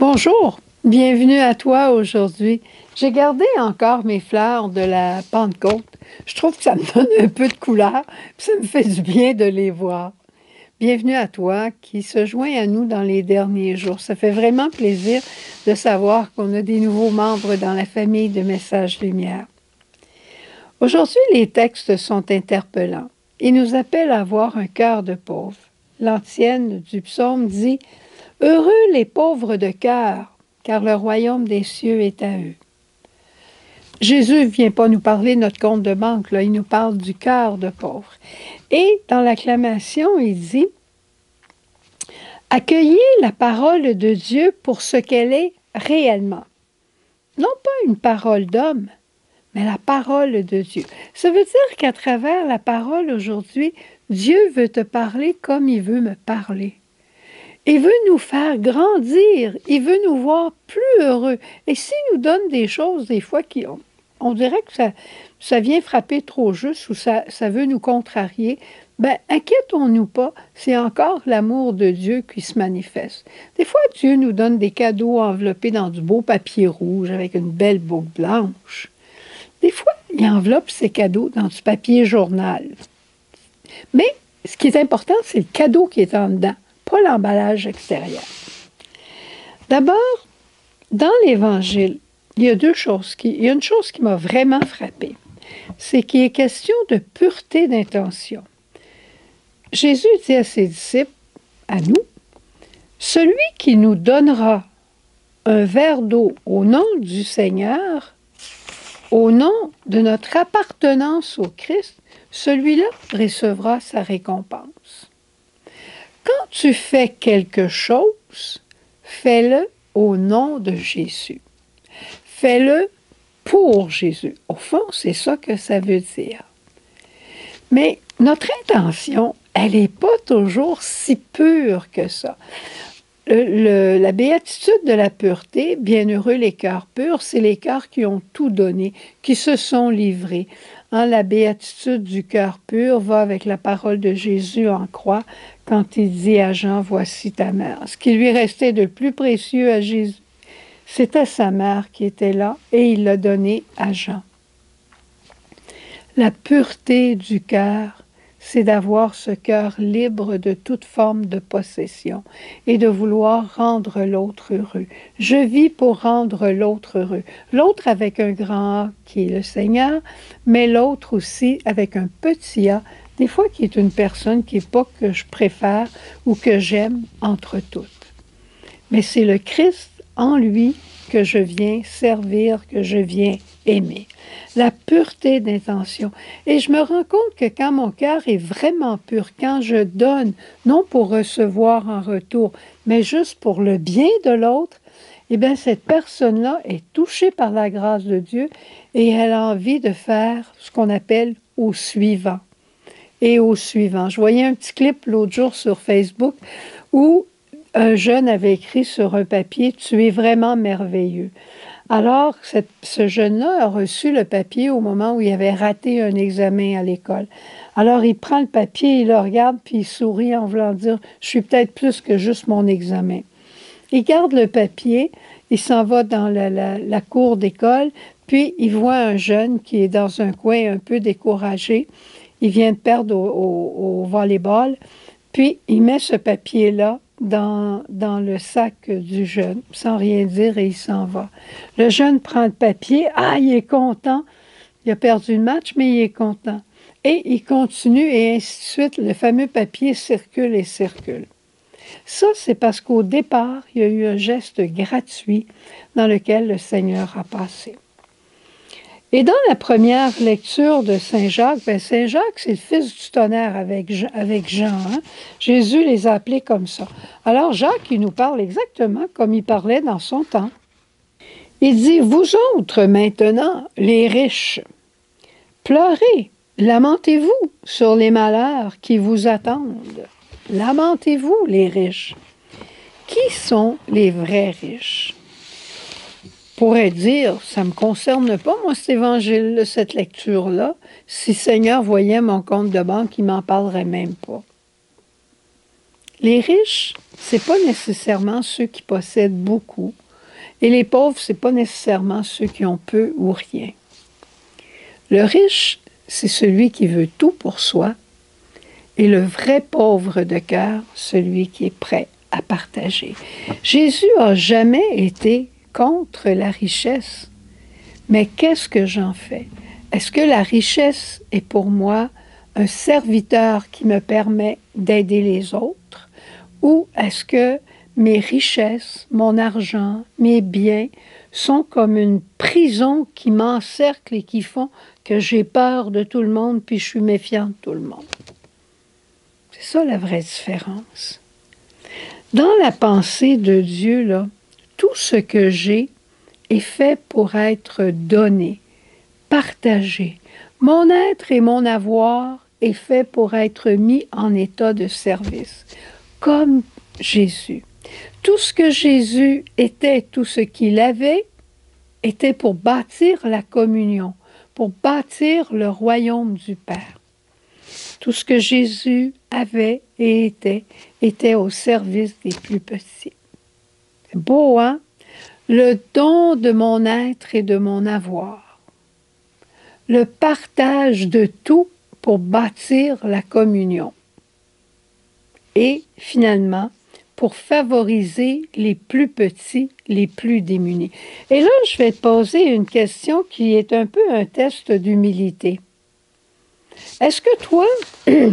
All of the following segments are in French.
Bonjour, bienvenue à toi aujourd'hui. J'ai gardé encore mes fleurs de la Pentecôte. Je trouve que ça me donne un peu de couleur, puis ça me fait du bien de les voir. Bienvenue à toi qui se joint à nous dans les derniers jours. Ça fait vraiment plaisir de savoir qu'on a des nouveaux membres dans la famille de Messages Lumière. Aujourd'hui, les textes sont interpellants. Ils nous appellent à avoir un cœur de pauvre. L'antienne du psaume dit « Heureux les pauvres de cœur, car le royaume des cieux est à eux. » Jésus ne vient pas nous parler de notre compte de banque, là, il nous parle du cœur de pauvre. Et dans l'acclamation, il dit « Accueillez la parole de Dieu pour ce qu'elle est réellement. » Non pas une parole d'homme, mais la parole de Dieu. Ça veut dire qu'à travers la parole aujourd'hui, Dieu veut te parler comme il veut me parler. Il veut nous faire grandir, il veut nous voir plus heureux. Et s'il nous donne des choses, des fois, on dirait que ça vient frapper trop juste ou ça veut nous contrarier, bien, inquiétons-nous pas, c'est encore l'amour de Dieu qui se manifeste. Des fois, Dieu nous donne des cadeaux enveloppés dans du beau papier rouge avec une belle boucle blanche. Des fois, il enveloppe ses cadeaux dans du papier journal. Mais ce qui est important, c'est le cadeau qui est en dedans, pas l'emballage extérieur. D'abord, dans l'Évangile, il y a il y a une chose qui m'a vraiment frappée. C'est qu'il est question de pureté d'intention. Jésus dit à ses disciples, à nous, « Celui qui nous donnera un verre d'eau au nom du Seigneur, au nom de notre appartenance au Christ, celui-là recevra sa récompense. » Quand tu fais quelque chose, fais-le au nom de Jésus. Fais-le pour Jésus. Au fond, c'est ça que ça veut dire. Mais notre intention, elle n'est pas toujours si pure que ça. La béatitude de la pureté, bienheureux les cœurs purs, c'est les cœurs qui ont tout donné, qui se sont livrés. La béatitude du cœur pur va avec la parole de Jésus en croix quand il dit à Jean, « Voici ta mère ». Ce qui lui restait de plus précieux à Jésus, c'était sa mère qui était là et il l'a donnée à Jean. La pureté du cœur, c'est d'avoir ce cœur libre de toute forme de possession et de vouloir rendre l'autre heureux. Je vis pour rendre l'autre heureux. L'autre avec un grand A qui est le Seigneur, mais l'autre aussi avec un petit A, des fois qui est une personne qui n'est pas que je préfère ou que j'aime entre toutes. Mais c'est le Christ en lui que je viens servir, que je viens aimer. La pureté d'intention. Et je me rends compte que quand mon cœur est vraiment pur, quand je donne, non pour recevoir en retour, mais juste pour le bien de l'autre, eh bien, cette personne-là est touchée par la grâce de Dieu et elle a envie de faire ce qu'on appelle au suivant. Et au suivant. Je voyais un petit clip l'autre jour sur Facebook où un jeune avait écrit sur un papier « Tu es vraiment merveilleux ». Alors, ce jeune-là a reçu le papier au moment où il avait raté un examen à l'école. Alors, il prend le papier, il le regarde, puis il sourit en voulant dire « Je suis peut-être plus que juste mon examen ». Il garde le papier, il s'en va dans la cour d'école, puis il voit un jeune qui est dans un coin un peu découragé. Il vient de perdre au volleyball, puis il met ce papier-là dans le sac du jeune, sans rien dire, et il s'en va. Le jeune prend le papier, il est content, il a perdu le match, mais il est content. Et il continue, et ainsi de suite, le fameux papier circule et circule. Ça, c'est parce qu'au départ, il y a eu un geste gratuit dans lequel le Seigneur a passé. Et dans la première lecture de Saint Jacques, Saint Jacques, c'est le fils du tonnerre avec Jean. Hein? Jésus les a appelés comme ça. Alors Jacques, il nous parle exactement comme il parlait dans son temps. Il dit, « Vous autres, maintenant, les riches, pleurez, lamentez-vous sur les malheurs qui vous attendent. Lamentez-vous, les riches. Qui sont les vrais riches? » Pourrait dire, ça ne me concerne pas, moi, cet évangile, cette lecture-là. Si le Seigneur voyait mon compte de banque, il ne m'en parlerait même pas. Les riches, c'est pas nécessairement ceux qui possèdent beaucoup. Et les pauvres, c'est pas nécessairement ceux qui ont peu ou rien. Le riche, c'est celui qui veut tout pour soi. Et le vrai pauvre de cœur, celui qui est prêt à partager. Jésus n'a jamais été contre la richesse. Mais qu'est-ce que j'en fais? Est-ce que la richesse est pour moi un serviteur qui me permet d'aider les autres? Ou est-ce que mes richesses, mon argent, mes biens sont comme une prison qui m'encercle et qui font que j'ai peur de tout le monde puis je suis méfiante de tout le monde? C'est ça la vraie différence. Dans la pensée de Dieu, là, tout ce que j'ai est fait pour être donné, partagé. Mon être et mon avoir est fait pour être mis en état de service, comme Jésus. Tout ce que Jésus était, tout ce qu'il avait, était pour bâtir la communion, pour bâtir le royaume du Père. Tout ce que Jésus avait et était au service des plus petits. C'est beau, hein? Le don de mon être et de mon avoir. Le partage de tout pour bâtir la communion. Et finalement, pour favoriser les plus petits, les plus démunis. Et là, je vais te poser une question qui est un peu un test d'humilité. Est-ce que toi,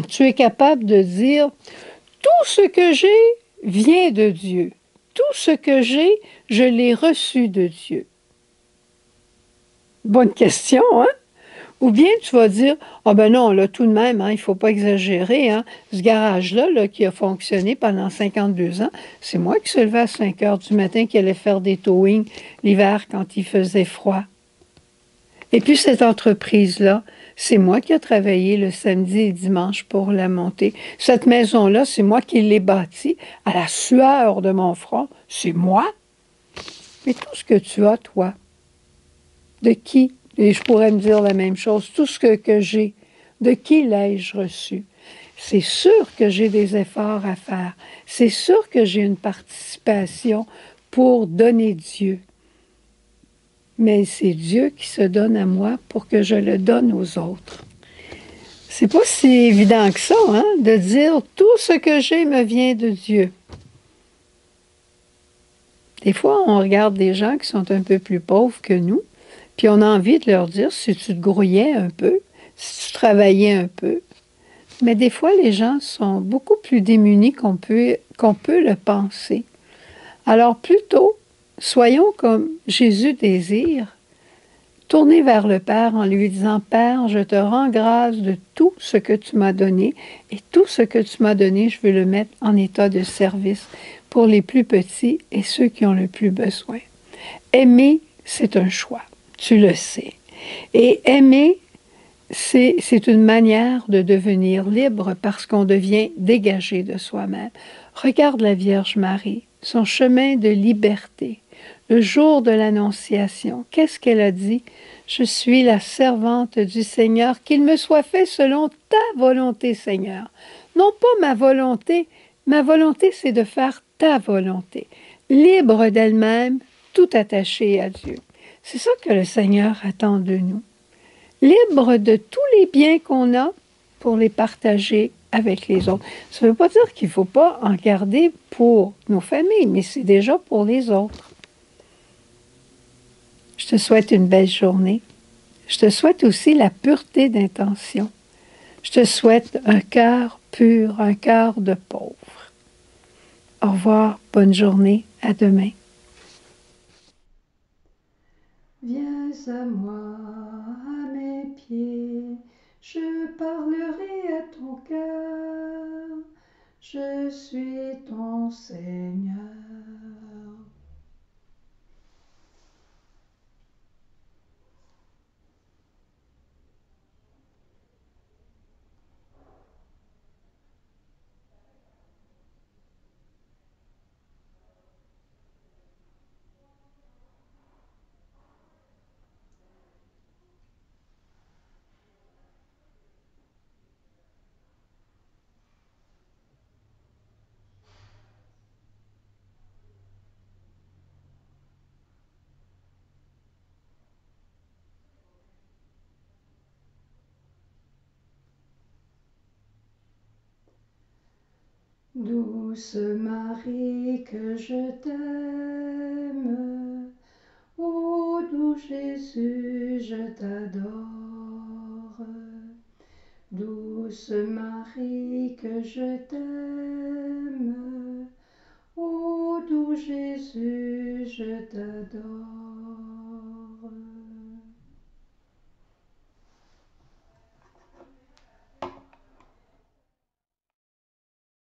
tu es capable de dire, tout ce que j'ai vient de Dieu. Tout ce que j'ai, je l'ai reçu de Dieu. Bonne question, hein? Ou bien tu vas dire, ah ben non, là, tout de même, hein, il ne faut pas exagérer. Hein, ce garage-là là, qui a fonctionné pendant 52 ans, c'est moi qui se levais à 5 heures du matin qui allait faire des towing l'hiver quand il faisait froid. Et puis cette entreprise-là, c'est moi qui ai travaillé le samedi et dimanche pour la monter. Cette maison-là, c'est moi qui l'ai bâtie à la sueur de mon front. C'est moi. Mais tout ce que tu as, toi, de qui? Et je pourrais me dire la même chose. Tout ce que j'ai, de qui l'ai-je reçu? C'est sûr que j'ai des efforts à faire. C'est sûr que j'ai une participation pour donner Dieu. Mais c'est Dieu qui se donne à moi pour que je le donne aux autres. C'est pas si évident que ça, hein, de dire tout ce que j'ai me vient de Dieu. Des fois, on regarde des gens qui sont un peu plus pauvres que nous, puis on a envie de leur dire si tu te grouillais un peu, si tu travaillais un peu. Mais des fois, les gens sont beaucoup plus démunis qu'on peut le penser. Alors plutôt, soyons comme Jésus désire, tourner vers le Père en lui disant, Père, je te rends grâce de tout ce que tu m'as donné et tout ce que tu m'as donné, je veux le mettre en état de service pour les plus petits et ceux qui ont le plus besoin. Aimer, c'est un choix, tu le sais. Et aimer, c'est une manière de devenir libre parce qu'on devient dégagé de soi-même. Regarde la Vierge Marie, son chemin de liberté. Le jour de l'Annonciation, qu'est-ce qu'elle a dit? Je suis la servante du Seigneur, qu'il me soit fait selon ta volonté, Seigneur. Non pas ma volonté c'est de faire ta volonté. Libre d'elle-même, tout attachée à Dieu. C'est ça que le Seigneur attend de nous. Libre de tous les biens qu'on a pour les partager avec les autres. Ça ne veut pas dire qu'il ne faut pas en garder pour nos familles, mais c'est déjà pour les autres. Je te souhaite une belle journée. Je te souhaite aussi la pureté d'intention. Je te souhaite un cœur pur, un cœur de pauvre. Au revoir, bonne journée, à demain. Viens à moi, à mes pieds, je parlerai à ton cœur, je suis ton Seigneur. Douce Marie, que je t'aime, ô doux Jésus, je t'adore. Douce Marie, que je t'aime, ô doux Jésus, je t'adore.